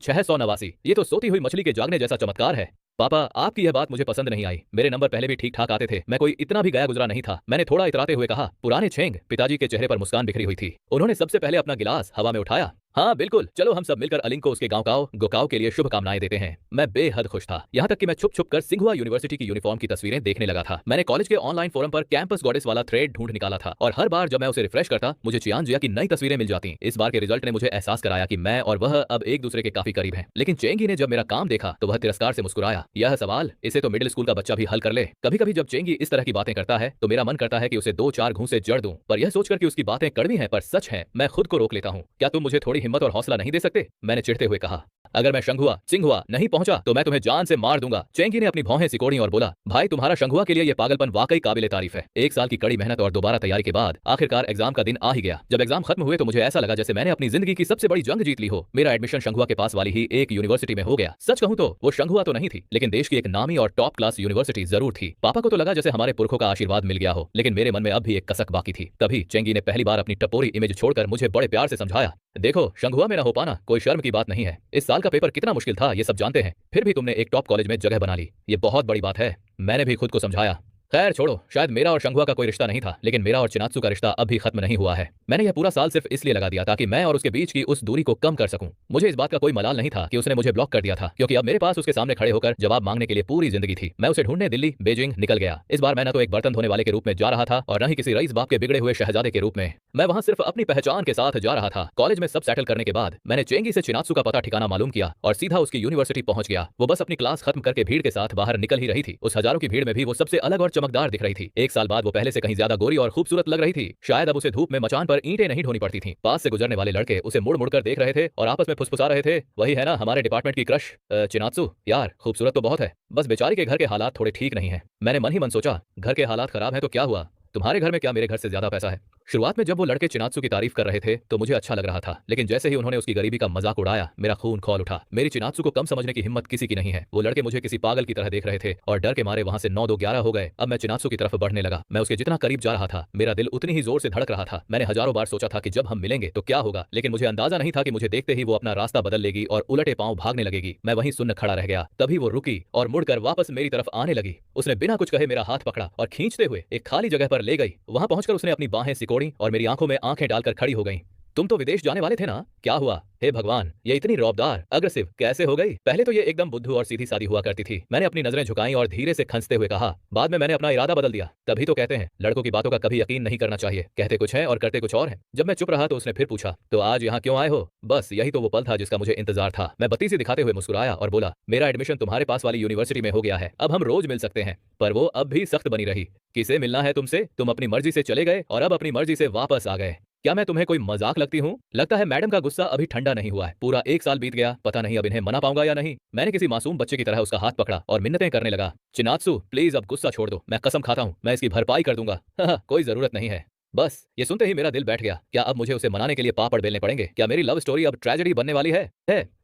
689। ये तो सोती हुई मछली के जागने जैसा चमत्कार है। पापा, आपकी यह बात मुझे पसंद नहीं आई। मेरे नंबर पहले भी ठीक ठाक आते थे, मैं कोई इतना भी गया गुजरा नहीं था। मैंने थोड़ा इतराते हुए कहा। पुराने छेंग पिताजी के चेहरे पर मुस्कान बिखरी हुई थी। उन्होंने सबसे पहले अपना गिलास हवा में उठाया। हाँ बिल्कुल, चलो हम सब मिलकर अलिंग को उसके गाँव गोकाव के लिए शुभकामनाएं देते हैं। मैं बेहद खुश था, यहाँ तक कि मैं छुप छुप कर सिंघुआ यूनिवर्सिटी की यूनिफॉर्म की तस्वीरें देखने लगा था। मैंने कॉलेज के ऑनलाइन फोरम पर कैंपस गॉडेस वाला थ्रेड ढूंढ निकाला था और हर बार जब मैं उसे रिफ्रेश करता मुझे चियान जिया की नई तस्वीरें मिल जाती। इस बार के रिजल्ट ने मुझे एहसास कराया कि मैं और वह अब एक दूसरे के काफी करीब हैं। लेकिन चेंगी ने जब मेरा काम देखा तो वह तिरस्कार से मुस्कुराया। यह सवाल इसे तो मिडिल स्कूल का बच्चा भी हल कर ले। कभी कभी जब चेंगी इस तरह की बातें करता है तो मेरा मन करता है कि उसे 2-4 घूंसे जड़ दूं, पर यह सोचकर कि उसकी बातें कड़वी हैं पर सच हैं, मैं खुद को रोक लेता हूं। क्या तुम मुझे थोड़ी हिम्मत और हौसला नहीं दे सकते? मैंने चिढ़ते हुए कहा। अगर मैं शंघुआ सिंघुआ नहीं पहुंचा तो मैं तुम्हें जान से मार दूंगा। चेंगी ने अपनी भौहें सिकोड़ी और बोला, भाई तुम्हारा शंघुआ के लिए यह पागलपन वाकई काबिले तारीफ है। 1 साल की कड़ी मेहनत और दोबारा तैयारी के बाद आखिरकार एग्जाम का दिन आ ही गया। जब एग्जाम खत्म हुए तो मुझे ऐसा लगा जैसे मैंने अपनी जिंदगी की सबसे बड़ी जंग जीत ली हो। मेरा एडमिशन शंघुआ के पास वाली ही एक यूनिवर्सिटी में हो गया। सच कहूं तो वो शंघुआ तो नहीं थी, लेकिन देश की एक नामी और टॉप क्लास यूनिवर्सिटी जरूर थी। पापा को तो लगा जैसे हमारे पुरखों का आशीर्वाद मिल गया हो, लेकिन मेरे मन में अब भी एक कसक बाकी थी। तभी चेंगी ने पहली बार अपनी टपोरी इमेज छोड़कर मुझे बड़े प्यार से समझाया, देखो शंघुआ में ना हो पाना कोई शर्म की बात नहीं है। इस साल का पेपर कितना मुश्किल था ये सब जानते हैं, फिर भी तुमने एक टॉप कॉलेज में जगह बना ली, ये बहुत बड़ी बात है। मैंने भी खुद को समझाया। खैर छोड़ो, शायद मेरा और शंघुआ का कोई रिश्ता नहीं था, लेकिन मेरा और चिनात्सु का रिश्ता अब भी खत्म नहीं हुआ है। मैंने यह पूरा साल सिर्फ इसलिए लगा दिया ताकि मैं और उसके बीच की उस दूरी को कम कर सकूं। मुझे इस बात का कोई मलाल नहीं था कि उसने मुझे ब्लॉक कर दिया था, क्योंकि अब मेरे पास उसके सामने खड़े होकर जवाब मांगने के लिए पूरी जिंदगी थी। मैं उसे ढूंढने दिल्ली बीजिंग निकल गया। इस बार मैं न तो एक बर्तन धोने वाले के रूप में जा रहा था और न ही किसी रईस बाप के बिगड़े हुए शहजादे के रूप में। मैं वहां सिर्फ अपनी पहचान के साथ जा रहा था। कॉलेज में सब सेटल करने के बाद मैंने चेंगी से चिनात्सु का पता ठिकाना मालूम किया और सीधा उसकी यूनिवर्सिटी पहुंच गया। वो बस अपनी क्लास खत्म करके भीड़ के साथ बाहर निकल ही रही थी। उस हजारों की भीड़ में भी वो सबसे अलग और चमकदार दिख रही थी। 1 साल बाद वो पहले से कहीं ज्यादा गोरी और खूबसूरत लग रही थी। शायद अब उसे धूप में मचान पर ईंटें नहीं ढोनी पड़ती थीं। पास से गुजरने वाले लड़के उसे मुड़ मुड़कर देख रहे थे और आपस में फुसफुसा रहे थे, वही है ना हमारे डिपार्टमेंट की क्रश चिनात्सु। यार खूबसूरत तो बहुत है, बस बेचारी के घर के हालात थोड़े ठीक नहीं है। मैंने मन ही मन सोचा, घर के हालात खराब है तो क्या हुआ, तुम्हारे घर में क्या मेरे घर से ज्यादा पैसा है? शुरुआत में जब वो लड़के चिनात्सु की तारीफ कर रहे थे तो मुझे अच्छा लग रहा था, लेकिन जैसे ही उन्होंने उसकी गरीबी का मजाक उड़ाया मेरा खून खौल उठा। मेरी चिनात्सु को कम समझने की हिम्मत किसी की नहीं है। वो लड़के मुझे किसी पागल की तरह देख रहे थे और डर के मारे वहां से 9-2-11 हो गए। अब मैं चिनात्सु की तरफ बढ़ने लगा। मैं उसके जितना करीब जा रहा था मेरा दिल उतनी ही जोर से धड़क रहा था। मैंने हजारों बार सोचा था कि जब हम मिलेंगे तो क्या होगा, लेकिन मुझे अंदाजा नहीं था कि मुझे देखते ही वो अपना रास्ता बदल लेगी और उलटे पांव भागने लगेगी। मैं वहीं सुन्न खड़ा रह गया। तभी वो रुकी और मुड़कर वापस मेरी तरफ आने लगी। उसने बिना कुछ कहे मेरा हाथ पकड़ा और खींचते हुए एक खाली जगह पर ले गई। वहां पहुंचकर उसने अपनी बाहें सिकोड़ी और मेरी आंखों में आंखें डालकर खड़ी हो गई। तुम तो विदेश जाने वाले थे ना, क्या हुआ? हे भगवान, ये इतनी रौबदार अग्रेसिव कैसे हो गई? पहले तो ये एकदम बुद्धू और सीधी सादी हुआ करती थी। मैंने अपनी नजरें झुकाई और धीरे से खंसते हुए कहा, बाद में मैंने अपना इरादा बदल दिया। तभी तो कहते हैं लड़कों की बातों का कभी यकीन नहीं करना चाहिए, कहते कुछ है और करते कुछ और है। जब मैं चुप रहा तो उसने फिर पूछा, तो आज यहाँ क्यों आए हो? बस यही तो वो पल था जिसका मुझे इंतजार था। मैं बत्ती से दिखाते हुए मुस्कुराया और बोला, मेरा एडमिशन तुम्हारे पास वाली यूनिवर्सिटी में हो गया है, अब हम रोज मिल सकते हैं। पर वो अब भी सख्त बनी रही। किसे मिलना है तुमसे? तुम अपनी मर्जी से चले गए और अब अपनी मर्जी से वापस आ गए। क्या मैं तुम्हें कोई मजाक लगती हूँ? लगता है मैडम का गुस्सा अभी ठंडा नहीं हुआ है। पूरा 1 साल बीत गया, पता नहीं अब इन्हें मना पाऊंगा या नहीं। मैंने किसी मासूम बच्चे की तरह उसका हाथ पकड़ा और मिन्नतें करने लगा, चिनात्सु प्लीज अब गुस्सा छोड़ दो, मैं कसम खाता हूँ मैं इसकी भरपाई कर दूंगा। कोई जरूरत नहीं है। बस ये सुनते ही मेरा दिल बैठ गया। क्या अब मुझे उसे मनाने के लिए पापड़ बेलने पड़ेंगे? क्या मेरी लव स्टोरी अब ट्रेजेडी बनने वाली है?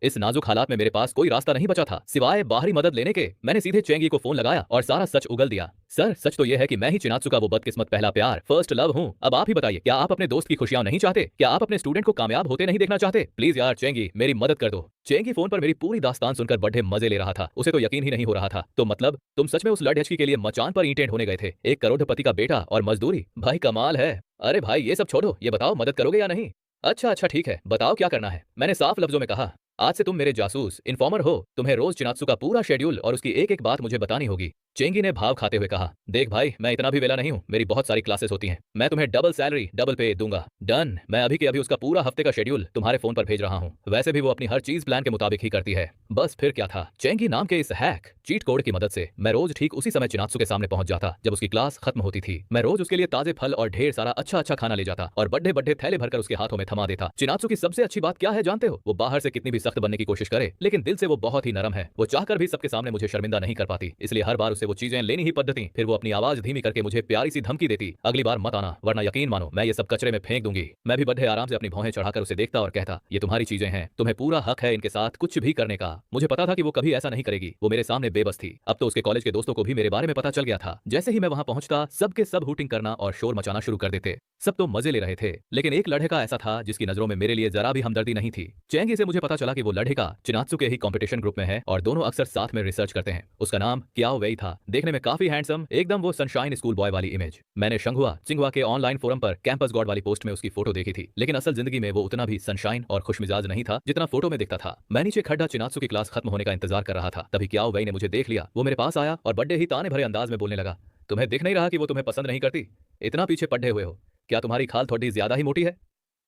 इस नाजुक हालात में मेरे पास कोई रास्ता नहीं बचा था सिवाय बाहरी मदद लेने के। मैंने सीधे चेंगी को फोन लगाया और सारा सच उगल दिया। सर सच तो यह है कि मैं ही चिनात्सु का वो बदकिस्मत पहला प्यार फर्स्ट लव हूँ। अब आप ही बताइए, क्या आप अपने दोस्त की खुशियां नहीं चाहते? क्या आप अपने स्टूडेंट को कामयाब होते नहीं देखना चाहते? प्लीज यार चेंगी मेरी मदद कर दो। चेंगी फोन पर मेरी पूरी दास्तान सुनकर बड़े मजे ले रहा था। उसे तो यकीन ही नहीं हो रहा था। तो मतलब तुम सच में उस लड़की के लिए मचान पर ईंटें ढोने गए थे? 1 करोड़पति का बेटा और मजदूरी, भाई कमाल है। अरे भाई ये सब छोड़ो, ये बताओ मदद करोगे या नहीं? अच्छा अच्छा ठीक है, बताओ क्या करना है। मैंने साफ लफ्जों में कहा, आज से तुम मेरे जासूस इन्फॉर्मर हो। तुम्हें रोज चिनात्सु का पूरा शेड्यूल और उसकी एक एक बात मुझे बतानी होगी। चेंगी ने भाव खाते हुए कहा, देख भाई मैं इतना भी वेला नहीं हूँ, मेरी बहुत सारी क्लासेस होती हैं। मैं तुम्हें डबल सैलरी डबल पे दूंगा। डन, मैं अभी के अभी उसका पूरा हफ्ते का शेड्यूल तुम्हारे फोन पर भेज रहा हूँ। वैसे भी वो अपनी हर चीज प्लान के मुताबिक ही करती है। बस फिर क्या था, चेंगी नाम के इस हैक चीट कोड की मदद से मैं रोज ठीक उसी समय चिनात्सु के सामने पहुंच जाता जब उसकी क्लास खत्म होती थी। मैं रोज उसके लिए ताजे फल और ढेर सारा अच्छा अच्छा खाना ले जाता और बड़े बड़े थैले भरकर उसके हाथों में थमा देता। चिनात्सु की सबसे अच्छी बात क्या है जानते हो? वो बाहर से कितनी भी सख्त बनने की कोशिश करे लेकिन दिल से वो बहुत ही नरम है। वो चाहकर भी सबके सामने मुझे शर्मिंदा नहीं कर पाती, इसलिए हर बार उसे वो चीजें लेनी ही पद्धति। फिर वो अपनी आवाज धीमी करके मुझे प्यारी सी धमकी देती, अगली बार मत आना वरना यकीन मानो मैं ये सब कचरे में फेंक दूंगी। मैं भी बड़े आराम से अपनी भौहें चढ़ाकर उसे देखता और कहता, ये तुम्हारी चीजें हैं, तुम्हें पूरा हक है इनके साथ कुछ भी करने का। मुझे पता था कि वो कभी ऐसा नहीं करेगी, वो मेरे सामने बेबस थी। अब तो उसके कॉलेज के दोस्तों को भी मेरे बारे में पता चल गया था। जैसे ही मैं वहां पहुंचता सबके सब हूटिंग करना और शोर मचाना शुरू कर देते। सब तो मजे ले रहे थे, लेकिन एक लड़का ऐसा था जिसकी नजरों में मेरे लिए जरा भी हमदर्दी नहीं थी। चेंगी से मुझे पता चला कि वो लड़के का चिनात्सु के ही कंपटीशन ग्रुप में है और दोनों अक्सर साथ में रिसर्च करते हैं। उसका नाम क्याओ वेई था। देखने में काफी हैंडसम, एकदम वो सनशाइन स्कूल बॉय वाली इमेज। मैंने चिंगहुआ के ऑनलाइन फोरम पर कैंपस गॉड वाली पोस्ट में उसकी फोटो देखी थी, लेकिन असल जिंदगी में वो उतना भी सनशाइन और खुशमिजाज नहीं था जितना फोटो में दिखता था। मैं नीचे खड्डा चिनात्सु की क्लास खत्म होने का इंतजार कर रहा था, तभी क्याओ वेई ने मुझे देख लिया। वो मेरे पास आया और बड़े ही ताने भरे अंदाज में बोलने लगा, तुम्हें दिख नहीं रहा कि वो तुम्हें पसंद नहीं करती? इतना पीछे पड़े हुए हो, क्या तुम्हारी खाल थोड़ी ज्यादा ही मोटी है?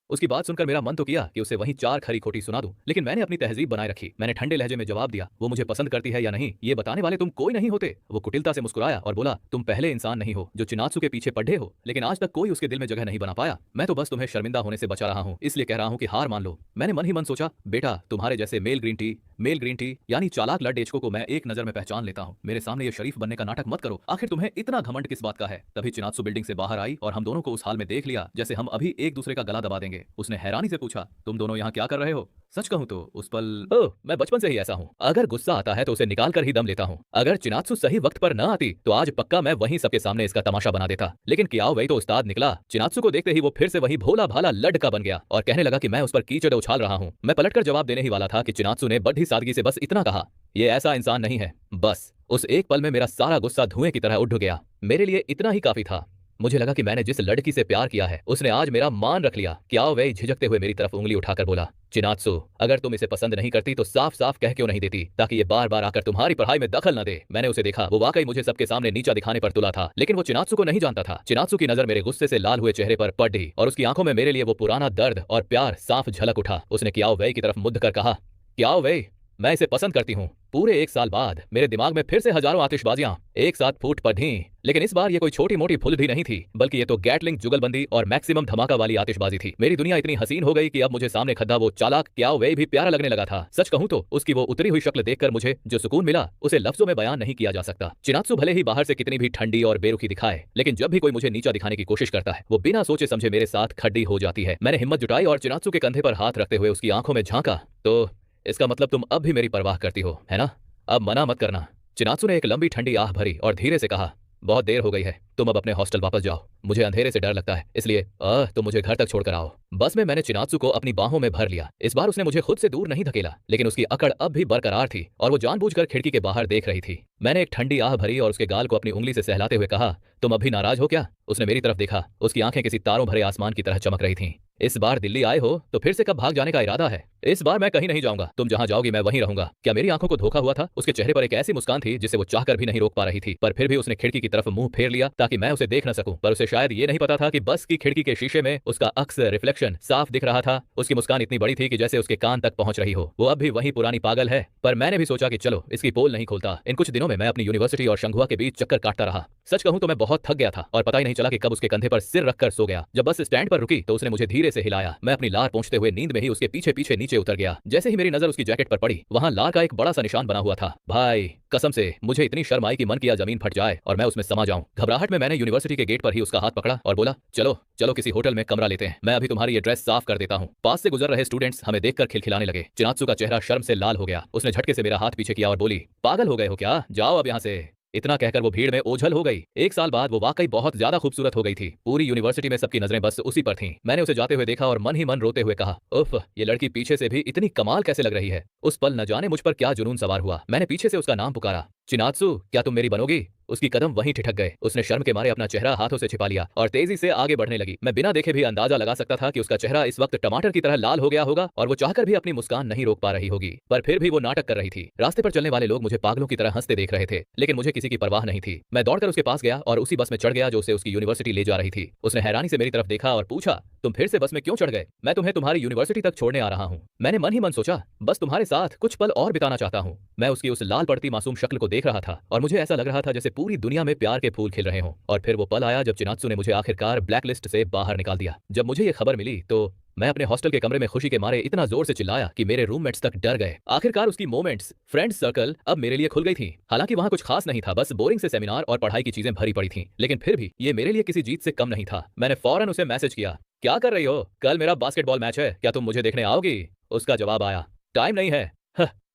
उसकी बात सुनकर मेरा मन तो किया कि उसे वहीं चार खरी खोटी सुना दूं, लेकिन मैंने अपनी तहजीब बनाए रखी। मैंने ठंडे लहजे में जवाब दिया, वो मुझे पसंद करती है या नहीं ये बताने वाले तुम कोई नहीं होते। वो कुटिलता से मुस्कुराया और बोला, तुम पहले इंसान नहीं हो जो चिनात्सु के पीछे पड़े हो, लेकिन आज तक कोई उसके दिल में जगह नहीं बना पाया। मैं तो बस तुम्हें शर्मिंदा होने से बचा रहा हूँ, इसलिए कह रहा हूँ कि हार मान लो। मैंने मन ही मन सोचा, बेटा तुम्हारे जैसे मेल ग्रीन टी यानी चालाक लड़ेचको को मैं एक नजर में पहचान लेता हूँ। मेरे सामने ये शरीफ बनने का नाटक मत करो, आखिर तुम्हें इतना घमंड किस बात का है? तभी चिनात्सु बिल्डिंग से बाहर आई और हम दोनों को उस हाल में देख लिया जैसे हम अभी एक दूसरे का गला दबा देंगे। उसने हैरानी से पूछा, तुम दोनों यहाँ क्या कर रहे हो? सच कहूँ तो उस पल मैं बचपन से ही ऐसा हूँ, अगर गुस्सा आता है तो उसे निकाल कर ही दम लेता हूँ। अगर चिनात्सु सही वक्त पर न आती तो आज पक्का मैं वहीं सबके सामने इसका तमाशा बना देता, लेकिन क्याओ वेई तो उस्ताद निकला। चिनात्सु को देखते ही वो फिर से वही भोला भाला लड़का बन गया और कहने लगा कि मैं उस पर कीचड़ उछाल रहा हूँ। मैं पलटकर जवाब देने ही वाला था कि चिनात्सु ने बड़ी सादगी से बस इतना कहा, ये ऐसा इंसान नहीं है। बस उस एक पल में मेरा सारा गुस्सा धुएं की तरह उड़ गया। मेरे लिए इतना ही काफी था। मुझे लगा कि मैंने जिस लड़की से प्यार किया है उसने आज मेरा मान रख लिया। क्याओ वेई झिझकते हुए मेरी तरफ उंगली उठाकर बोला, चिनात्सु अगर तुम इसे पसंद नहीं करती तो साफ साफ कह क्यों नहीं देती, ताकि ये बार बार आकर तुम्हारी पढ़ाई में दखल न दे। मैंने उसे देखा, वो वाकई मुझे सबके सामने नीचा दिखाने पर तुला था, लेकिन वो चिनात्सु को नहीं जानता था। चिनात्सु की नजर मेरे गुस्से से लाल हुए चेहरे पर पड़ी और उसकी आंखों में मेरे लिए वो पुराना दर्द और प्यार साफ झलक उठा। उसने क्याओ वेई की तरफ मुड़ कर कहा, क्याओ वेई मैं इसे पसंद करती हूँ। पूरे एक साल बाद मेरे दिमाग में फिर से हजारों आतिशबाजियां एक साथ फूट पड़ी, लेकिन इस बार ये कोई छोटी मोटी फुल भी नहीं थी, बल्कि ये तो गैटलिंग, जुगलबंदी और मैक्सिमम धमाका वाली आतिशबाजी थी। मेरी दुनिया इतनी हसीन हो गई कि अब मुझे सामने खड़ा वो चालाक क्याओ वेई भी प्यारा लगने लगा था। सच कहूं तो उसकी वो उतरी हुई शक्ल देखकर मुझे जो सुकून मिला उसे लफ्जों में बयान नहीं किया जा सकता। चिनात्सु भले ही बाहर से कितनी भी ठंडी और बेरुखी दिखाए, लेकिन जब भी कोई मुझे नीचा दिखाने की कोशिश करता है वो बिना सोचे समझे मेरे साथ खड़ी हो जाती है। मैंने हिम्मत जुटाई और चिनात्सु के कंधे पर हाथ रखते हुए उसकी आंखों में झांका, तो इसका मतलब तुम अब भी मेरी परवाह करती हो, है ना? अब मना मत करना। चिनात्सु ने एक लंबी ठंडी आह भरी और धीरे से कहा, बहुत देर हो गई है, तुम अब अपने हॉस्टल वापस जाओ। मुझे अंधेरे से डर लगता है, इसलिए तुम मुझे घर तक छोड़कर आओ। बस में मैंने चिनात्सु को अपनी बाहों में भर लिया। इस बार उसने मुझे खुद से दूर नहीं धकेला, लेकिन उसकी अकड़ अब भी बरकरार थी और वो जानबूझकर खिड़की के बाहर देख रही थी। मैंने एक ठंडी आह भरी और उसके गाल को अपनी उंगली से सहलाते हुए कहा, तुम अब भी नाराज हो क्या? उसने मेरी तरफ देखा, उसकी आंखें किसी तारों भरे आसमान की तरह चमक रही थीं। इस बार दिल्ली आए हो तो फिर से कब भाग जाने का इरादा है? इस बार मैं कहीं नहीं जाऊंगा, तुम जहां जाओगी मैं वहीं रहूंगा। क्या मेरी आंखों को धोखा हुआ था? उसके चेहरे पर एक ऐसी मुस्कान थी जिसे वो चाहकर भी नहीं रोक पा रही थी, पर फिर भी उसने खिड़की की तरफ मुंह फेर लिया ताकि मैं उसे देख न सकूं। पर उसे शायद ये नहीं पता था कि बस की खिड़की के शीशे में उसका अक्स रिफ्लेक्शन साफ दिख रहा था। उसकी मुस्कान इतनी बड़ी थी कि जैसे उसके कान तक पहुंच रही हो। वो अब भी वही पुरानी पागल है। पर मैंने भी सोचा कि चलो इसकी पोल नहीं खोलता। इन कुछ दिनों में मैं अपनी यूनिवर्सिटी और शंघुआ के बीच चक्कर काटता रहा। सच कहूं तो मैं बहुत थक गया था और पता ही नहीं चला कि कब उसके कंधे पर सिर रखकर सो गया। जब बस स्टैंड पर रुकी तो उसने मुझे धीरे से हिलाया। मैं अपनी लार पहुंचते हुए नींद में ही उसके पीछे पीछे नीचे उतर गया। जैसे ही मेरी नजर उसकी जैकेट पर पड़ी, वहां लार का एक बड़ा सा निशान बना हुआ था। भाई कसम से मुझे इतनी शर्म आई कि मन किया जमीन फट जाए और मैं उसमें समा जाऊं। घबराहट में मैंने यूनिवर्सिटी के गेट पर ही उसका हाथ पकड़ा और बोला, चलो चलो किसी होटल में कमरा लेते हैं, मैं अभी तुम्हारी एड्रेस साफ कर देता हूँ। पास से गुजर रहे स्टूडेंट्स हमें देखकर खिलखिलाने लगे। चिनात्सु का चेहरा शर्म से लाल हो गया। उसने झटके से मेरा हाथ पीछे किया और बोली, पागल हो गए हो क्या? जाओ अब यहाँ से। इतना कहकर वो भीड़ में ओझल हो गई। एक साल बाद वो वाकई बहुत ज्यादा खूबसूरत हो गई थी। पूरी यूनिवर्सिटी में सबकी नजरें बस उसी पर थीं। मैंने उसे जाते हुए देखा और मन ही मन रोते हुए कहा, उफ, ये लड़की पीछे से भी इतनी कमाल कैसे लग रही है। उस पल न जाने मुझ पर क्या जुनून सवार हुआ। मैंने पीछे से उसका नाम पुकारा, चिनात्सु क्या तुम मेरी बनोगी? उसकी कदम वहीं ठिठक गए। उसने शर्म के मारे अपना चेहरा हाथों से छिपा लिया और तेजी से आगे बढ़ने लगी। मैं बिना देखे भी अंदाजा लगा सकता था कि उसका चेहरा इस वक्त टमाटर की तरह लाल हो गया होगा और वो चाहकर भी अपनी मुस्कान नहीं रोक पा रही होगी, पर फिर भी वो नाटक कर रही थी। रास्ते पर चलने वाले लोग मुझे पागलों की तरह हंसते देख रहे थे, लेकिन मुझे किसी की परवाह नहीं थी। मैं दौड़कर उसके पास गया और उसी बस में चढ़ गया जो उसे उसकी यूनिवर्सिटी ले जा रही थी। उसने हैरानी से मेरी तरफ देखा और पूछा, तुम फिर से बस में क्यों चढ़ गए? मैं तुम्हें तुम्हारी यूनिवर्सिटी तक छोड़ने आ रहा हूँ। मैंने मन ही मन सोचा, बस तुम्हारे साथ कुछ पल और बिताना चाहता हूँ। मैं उसकी उस लाल पड़ती मासूम शक्ल को देख रहा था और मुझे ऐसा लग रहा था जैसे पूरी दुनिया में प्यार के फूल खिल रहे हों। और फिर वो पल आया जब चिनात्सु ने मुझे आखिरकार ब्लैकलिस्ट से बाहर निकाल दिया। जब मुझे ये खबर मिली तो मैं अपने हॉस्टल के कमरे में खुशी के मारे इतना जोर से चिल्लाया कि मेरे रूममेट्स तक डर गए। आखिरकार उसकी मोमेंट्स, फ्रेंड्स सर्कल अब मेरे लिए खुल गई थी। हालांकि वहां कुछ खास नहीं था, बस बोरिंग से सेमिनार और पढ़ाई की चीजें भरी पड़ी थीं, लेकिन फिर भी ये मेरे लिए किसी जीत से कम नहीं था। मैंने फौरन उसे मैसेज किया, क्या कर रही हो? कल मेरा बास्केटबॉल मैच है, क्या तुम मुझे देखने आओगी? उसका जवाब आया, टाइम नहीं है।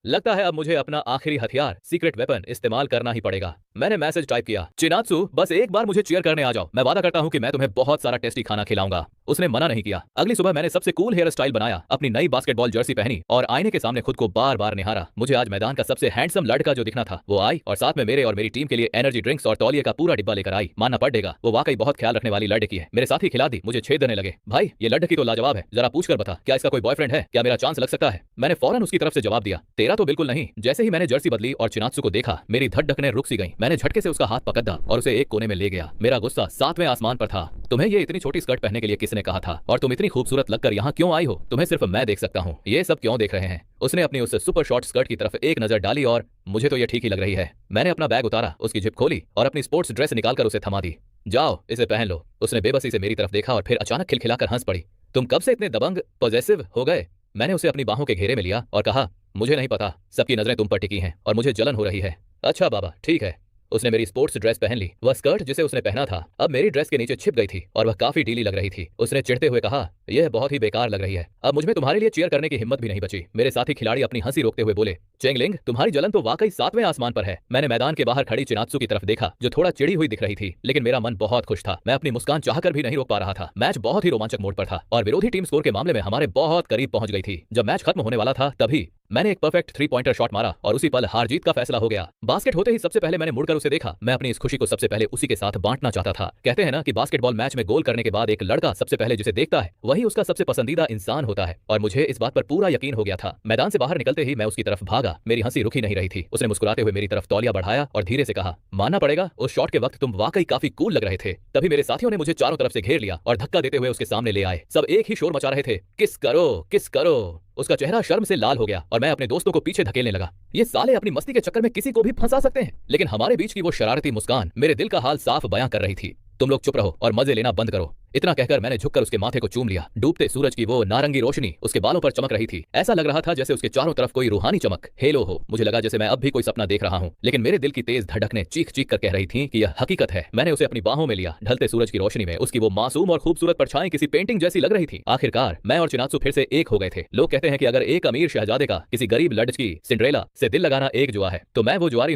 लगता है अब मुझे अपना आखिरी हथियार, सीक्रेट वेपन इस्तेमाल करना ही पड़ेगा। मैंने मैसेज टाइप किया, चिनात्सु बस एक बार मुझे चीयर करने आ जाओ, मैं वादा करता हूँ कि मैं तुम्हें बहुत सारा टेस्टी खाना खिलाऊंगा। उसने मना नहीं किया। अगली सुबह मैंने सबसे कूल हेयर स्टाइल बनाया, अपनी नई बास्केटबॉल जर्सी पहनी और आईने के सामने खुद को बार बार निहारा। मुझे आज मैदान का सबसे हैंडसम लड़का जो दिखना था वो आई और साथ में मेरे और मेरी टीम के लिए एनर्जी ड्रिंक्स और तौलिए का पूरा डिब्बा लेकर आई। मानना पड़ेगा वो वाकई बहुत ख्याल रखने वाली लड़की है। मेरे साथ ही खिला दी, मुझे छेद देने लगे। भाई ये लड़की तो लाजवाब है, जरा पूछकर बता क्या इसका कोई बॉयफ्रेंड है, क्या मेरा चांस लग सकता है। मैंने फौरन उसकी तरफ से जवाब दिया, तेरा तो बिल्कुल नहीं। जैसे ही मैंने जर्सी बदली और चिनात्सु को देखा मेरी धड़कनें रुक सी गईं। मैंने झटके से उसका हाथ पकड़ा और उसे एक कोने में ले गया। मेरा गुस्सा 7वें आसमान पर था। तुम्हें ये इतनी छोटी स्कर्ट पहनने के लिए किसने कहा था, और तुम इतनी खूबसूरत लगकर यहाँ क्यों आई हो, तुम्हें सिर्फ मैं देख सकता हूँ, ये सब क्यों देख रहे हैं। उसने अपनी उस सुपर शॉर्ट स्कर्ट की तरफ एक नजर डाली और मुझे तो ये ठीक ही लग रही है। मैंने अपना बैग उतारा, उसकी जिप खोली और अपनी स्पोर्ट्स ड्रेस निकालकर उसे थमा दी। जाओ इसे पहन लो। उसने बेबसी से मेरी तरफ देखा और फिर अचानक खिलखिलाकर हंस पड़ी। तुम कब से इतने दबंग पॉजेसिव हो गए। मैंने उसे अपनी बाहों के घेरे में लिया और कहा, मुझे नहीं पता, सबकी नजरें तुम पर टिकी हैं और मुझे जलन हो रही है। अच्छा बाबा ठीक है। उसने मेरी स्पोर्ट्स ड्रेस पहन ली। वह स्कर्ट जिसे उसने पहना था अब मेरी ड्रेस के नीचे छिप गई थी और वह काफी ढीली लग रही थी। उसने चिढ़ते हुए कहा, यह बहुत ही बेकार लग रही है, अब मुझे तुम्हारे लिए चीयर करने की हिम्मत भी नहीं बची। मेरे साथी खिलाड़ी अपनी हंसी रोकते हुए बोले, चेंगलिंग तुम्हारी जलन तो वाकई 7वें आसमान पर है। मैंने मैदान के बाहर खड़ी चिनात्सु की तरफ देखा जो थोड़ा चिड़ी हुई दिख रही थी, लेकिन मेरा मन बहुत खुश था। मैं अपनी मुस्कान चाहकर भी नहीं रोक पा रहा था। मैच बहुत ही रोमांचक मोड पर था और विरोधी टीम स्कोर के मामले में हमारे बहुत करीब पहुंच गई थी। जब मैच खत्म होने वाला था तभी मैंने एक परफेक्ट 3 पॉइंटर शॉट मारा और उसी पल हार जीत का फैसला हो गया। बास्केट होते ही सबसे पहले मैंने मुड़कर उसे देखा। मैं अपनी इस खुशी को सबसे पहले उसी के साथ बांटना चाहता था। कहते हैं ना कि बास्केटबॉल मैच में गोल करने के बाद एक लड़का सबसे पहले जिसे देखता है वही उसका सबसे पसंदीदा इंसान होता है, और मुझे इस बात पर पूरा यकीन हो गया था। मैदान से बाहर निकलते ही मैं उसकी तरफ भागा। मेरी हंसी रुकी नहीं रही थी। उसने मुस्कुराते हुए मेरी तरफ तौलिया बढ़ाया और धीरे से कहा, मानना पड़ेगा उस शॉट के वक्त तुम वाकई काफी कूल लग रहे थे। तभी मेरे साथियों ने मुझे चारों तरफ से घेर लिया और धक्का देते हुए उसके सामने ले आए। सब एक ही शोर मचा रहे थे, किस करो किस करो। उसका चेहरा शर्म से लाल हो गया और मैं अपने दोस्तों को पीछे धकेलने लगा। ये साले अपनी मस्ती के चक्कर में किसी को भी फंसा सकते हैं, लेकिन हमारे बीच की वो शरारती मुस्कान मेरे दिल का हाल साफ बयां कर रही थी। तुम लोग चुप रहो और मजे लेना बंद करो। इतना कहकर मैंने झुककर उसके माथे को चूम लिया। डूबते सूरज की वो नारंगी रोशनी उसके बालों पर चमक रही थी। ऐसा लग रहा था जैसे उसके चारों तरफ कोई रूहानी चमक हेलो हो। मुझे लगा जैसे मैं अब भी कोई सपना देख रहा हूँ, लेकिन मेरे दिल की तेज धड़कनें चीख चीख कर कह रही थी कि यह हकीकत है। मैंने उसे अपनी बाहों में लिया। ढलते सूरज की रोशनी में उसकी वो मासूम और खूबसूरत परछाई किसी पेंटिंग जैसी लग रही थी। आखिरकार मैं और चिनात्सु फिर से एक हो गए थे। लोग कहते हैं कि अगर एक अमीर शहजादे का किसी गरीब लड़की सिंड्रेला से दिल लगाना एक जुआ है, तो मैं वो जुआरी